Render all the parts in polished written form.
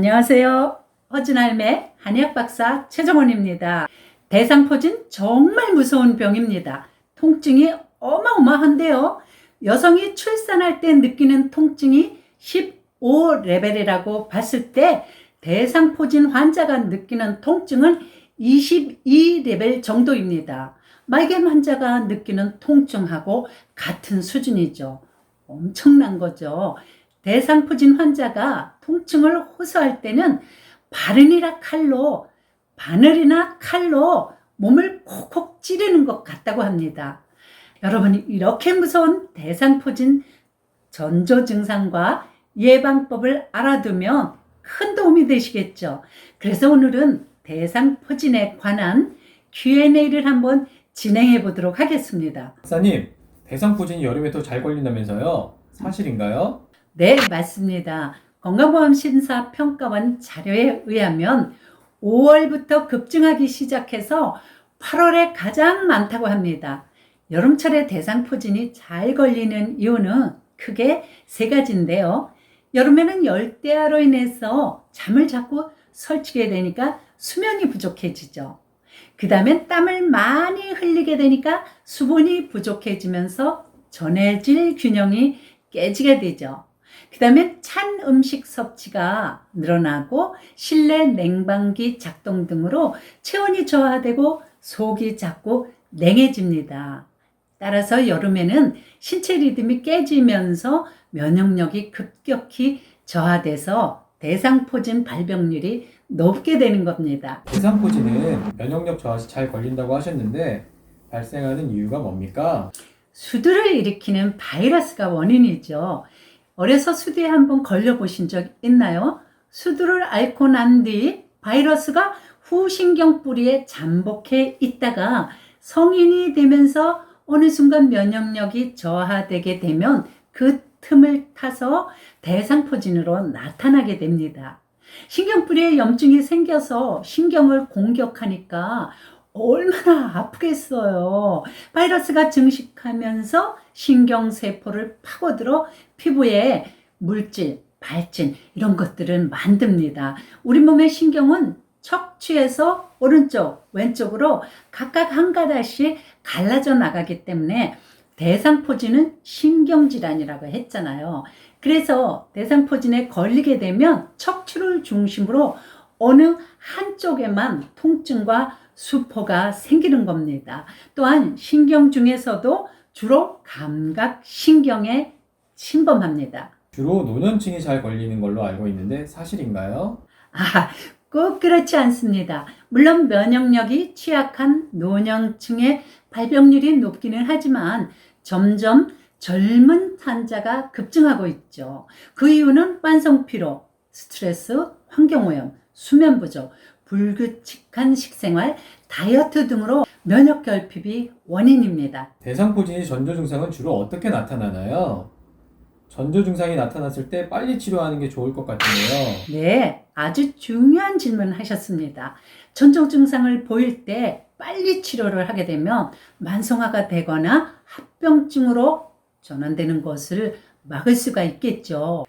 안녕하세요. 허준할매 한의학박사 최정원입니다. 대상포진 정말 무서운 병입니다. 통증이 어마어마한데요. 여성이 출산할 때 느끼는 통증이 15레벨이라고 봤을 때 대상포진 환자가 느끼는 통증은 22레벨 정도입니다. 말개 환자가 느끼는 통증하고 같은 수준이죠. 엄청난 거죠. 대상포진 환자가 통증을 호소할 때는 바늘이나 칼로 몸을 콕콕 찌르는 것 같다고 합니다. 여러분이 이렇게 무서운 대상포진 전조 증상과 예방법을 알아두면 큰 도움이 되시겠죠. 그래서 오늘은 대상포진에 관한 Q&A를 한번 진행해 보도록 하겠습니다. 박사님, 대상포진이 여름에 더 잘 걸린다면서요? 사실인가요? 네, 맞습니다. 건강보험심사평가원 자료에 의하면 5월부터 급증하기 시작해서 8월에 가장 많다고 합니다. 여름철에 대상포진이 잘 걸리는 이유는 크게 세 가지인데요. 여름에는 열대야로 인해서 잠을 자꾸 설치게 되니까 수면이 부족해지죠. 그 다음에 땀을 많이 흘리게 되니까 수분이 부족해지면서 전해질 균형이 깨지게 되죠. 그 다음에 찬 음식 섭취가 늘어나고 실내 냉방기 작동 등으로 체온이 저하되고 속이 자꾸 냉해집니다. 따라서 여름에는 신체 리듬이 깨지면서 면역력이 급격히 저하돼서 대상포진 발병률이 높게 되는 겁니다. 대상포진은 면역력 저하 시 잘 걸린다고 하셨는데 발생하는 이유가 뭡니까? 수두를 일으키는 바이러스가 원인이죠. 어려서 수두에 한번 걸려보신 적 있나요? 수두를 앓고 난 뒤 바이러스가 후신경 뿌리에 잠복해 있다가 성인이 되면서 어느 순간 면역력이 저하되게 되면 그 틈을 타서 대상포진으로 나타나게 됩니다. 신경뿌리에 염증이 생겨서 신경을 공격하니까 얼마나 아프겠어요. 바이러스가 증식하면서 신경세포를 파고들어 피부에 물질, 발진 이런 것들을 만듭니다. 우리 몸의 신경은 척추에서 오른쪽, 왼쪽으로 각각 한 가닥씩 갈라져 나가기 때문에 대상포진은 신경질환이라고 했잖아요. 그래서 대상포진에 걸리게 되면 척추를 중심으로 어느 한쪽에만 통증과 수포가 생기는 겁니다. 또한 신경 중에서도 주로 감각신경에 침범합니다. 주로 노년층이 잘 걸리는 걸로 알고 있는데 사실인가요? 꼭 그렇지 않습니다. 물론 면역력이 취약한 노년층의 발병률이 높기는 하지만 점점 젊은 환자가 급증하고 있죠. 그 이유는 만성피로, 스트레스, 환경오염, 수면 부족, 불규칙한 식생활, 다이어트 등으로 면역 결핍이 원인입니다. 대상포진이 전조 증상은 주로 어떻게 나타나나요? 전조 증상이 나타났을 때 빨리 치료하는 게 좋을 것 같은데요. 네, 아주 중요한 질문을 하셨습니다. 전조 증상을 보일 때 빨리 치료를 하게 되면 만성화가 되거나 합병증으로 전환되는 것을 막을 수가 있겠죠.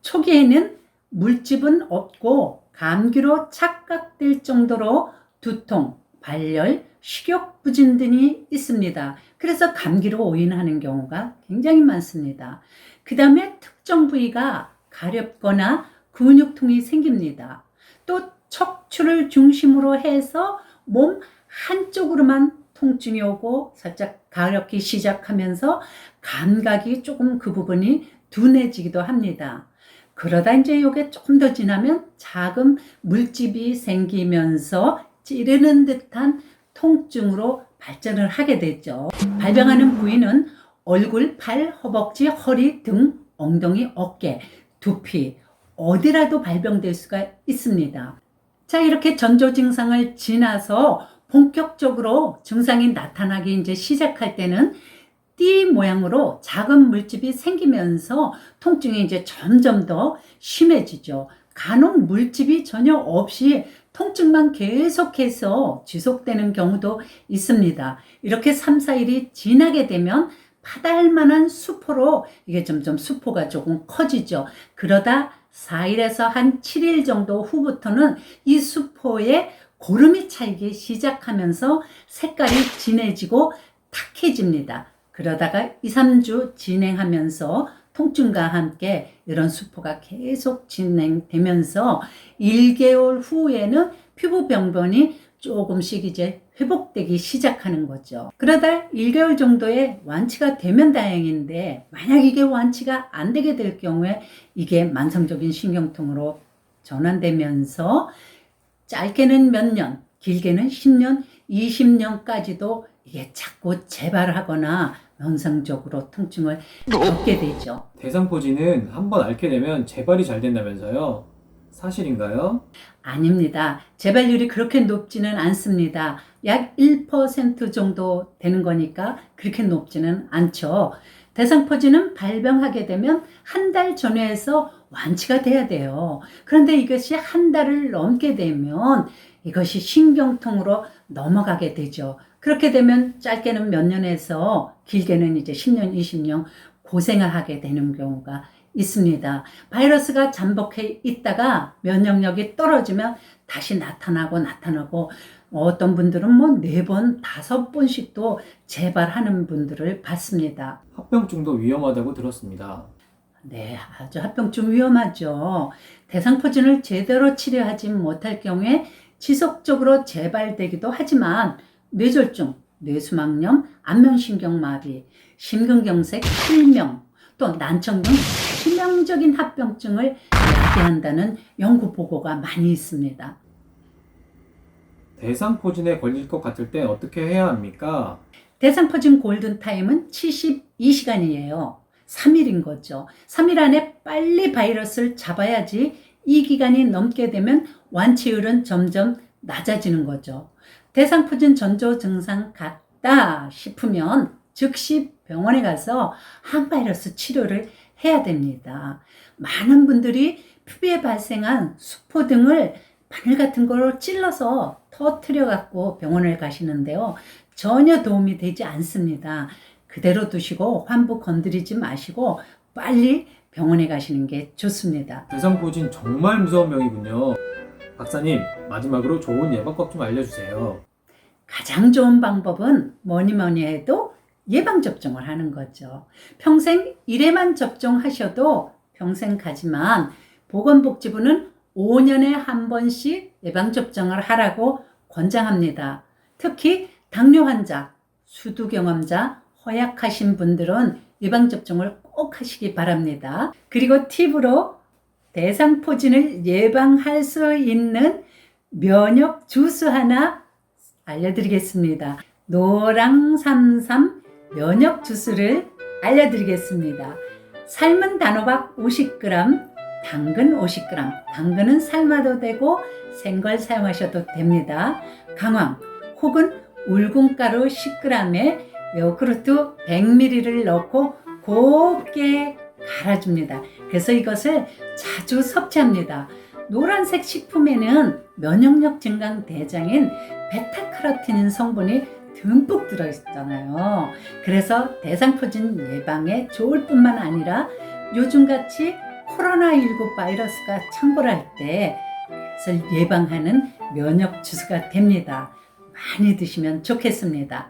초기에는 물집은 없고 감기로 착각될 정도로 두통, 발열, 식욕 부진 등이 있습니다. 그래서 감기로 오인하는 경우가 굉장히 많습니다. 그 다음에 특정 부위가 가렵거나 근육통이 생깁니다. 또 척추를 중심으로 해서 몸 한쪽으로만 통증이 오고 살짝 가렵기 시작하면서 감각이 조금 그 부분이 둔해지기도 합니다. 그러다 이제 이게 조금 더 지나면 작은 물집이 생기면서 찌르는 듯한 통증으로 발전을 하게 되죠. 발병하는 부위는 얼굴, 팔, 허벅지, 허리 등, 엉덩이, 어깨, 두피 어디라도 발병될 수가 있습니다. 자, 이렇게 전조 증상을 지나서 본격적으로 증상이 나타나기 이제 시작할 때는 띠 모양으로 작은 물집이 생기면서 통증이 이제 점점 더 심해지죠. 간혹 물집이 전혀 없이 통증만 계속해서 지속되는 경우도 있습니다. 이렇게 3, 4일이 지나게 되면 파달만한 수포로 이게 점점 수포가 조금 커지죠. 그러다 4일에서 한 7일 정도 후부터는 이 수포에 고름이 차기 시작하면서 색깔이 진해지고 탁해집니다. 그러다가 2, 3주 진행하면서 통증과 함께 이런 수포가 계속 진행되면서 1개월 후에는 피부 병변이 조금씩 이제 회복되기 시작하는 거죠. 그러다 1개월 정도에 완치가 되면 다행인데 만약 이게 완치가 안 되게 될 경우에 이게 만성적인 신경통으로 전환되면서 짧게는 몇 년, 길게는 10년, 20년까지도 이게 자꾸 재발하거나 만성적으로 통증을 겪게 되죠. 대상포진은 한번 앓게 되면 재발이 잘 된다면서요? 사실인가요? 아닙니다. 재발률이 그렇게 높지는 않습니다. 약 1% 정도 되는 거니까 그렇게 높지는 않죠. 대상포진은 발병하게 되면 한 달 전후에서 완치가 돼야 돼요. 그런데 이것이 한 달을 넘게 되면 이것이 신경통으로 넘어가게 되죠. 그렇게 되면 짧게는 몇 년에서 길게는 이제 10년, 20년 고생을 하게 되는 경우가 있습니다. 바이러스가 잠복해 있다가 면역력이 떨어지면 다시 나타나고 어떤 분들은 뭐 4번, 5번씩도 재발하는 분들을 봤습니다. 합병증도 위험하다고 들었습니다. 네, 아주 합병증 위험하죠. 대상포진을 제대로 치료하지 못할 경우에 지속적으로 재발되기도 하지만 뇌졸중, 뇌수막염, 안면신경마비, 심근경색, 실명, 또 난청 등 치명적인 합병증을 야기한다는 연구 보고가 많이 있습니다. 대상포진에 걸릴 것 같을 때 어떻게 해야 합니까? 대상포진 골든타임은 72시간이에요. 3일인 거죠. 3일 안에 빨리 바이러스를 잡아야지 이 기간이 넘게 되면 완치율은 점점 낮아지는 거죠. 대상포진 전조 증상 같다 싶으면 즉시 병원에 가서 항바이러스 치료를 해야 됩니다. 많은 분들이 피부에 발생한 수포 등을 바늘 같은 걸로 찔러서 터뜨려 갖고 병원을 가시는데요. 전혀 도움이 되지 않습니다. 그대로 두시고 환부 건드리지 마시고 빨리 병원에 가시는 게 좋습니다. 대상포진 정말 무서운 병이군요. 박사님, 마지막으로 좋은 예방법 좀 알려주세요. 가장 좋은 방법은 뭐니 해도 예방접종을 하는 거죠. 평생 1회만 접종하셔도 평생 가지만 보건복지부는 5년에 한 번씩 예방접종을 하라고 권장합니다. 특히 당뇨 환자, 수두경험자, 허약하신 분들은 예방접종을 꼭 하시기 바랍니다. 그리고 팁으로 대상포진을 예방할 수 있는 면역 주스 하나 알려드리겠습니다. 노랑삼삼 면역 주스를 알려드리겠습니다. 삶은 단호박 50g, 당근 50g, 당근은 삶아도 되고 생걸 사용하셔도 됩니다. 강황 혹은 울금가루 10g에 요구르트 100ml를 넣고 곱게 갈아줍니다. 그래서 이것을 자주 섭취합니다. 노란색 식품에는 면역력 증강 대장인 베타카로틴 성분이 듬뿍 들어있잖아요. 그래서 대상포진 예방에 좋을 뿐만 아니라 요즘같이 코로나19 바이러스가 창궐할 때 그것을 예방하는 면역 주스가 됩니다. 많이 드시면 좋겠습니다.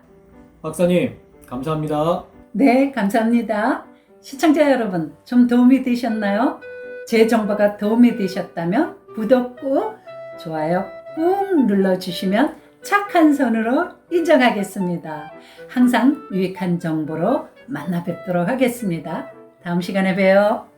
박사님, 감사합니다. 네, 감사합니다. 시청자 여러분, 좀 도움이 되셨나요? 제 정보가 도움이 되셨다면 구독 꾹, 좋아요 꾹 눌러주시면 착한 손으로 인정하겠습니다. 항상 유익한 정보로 만나 뵙도록 하겠습니다. 다음 시간에 봬요.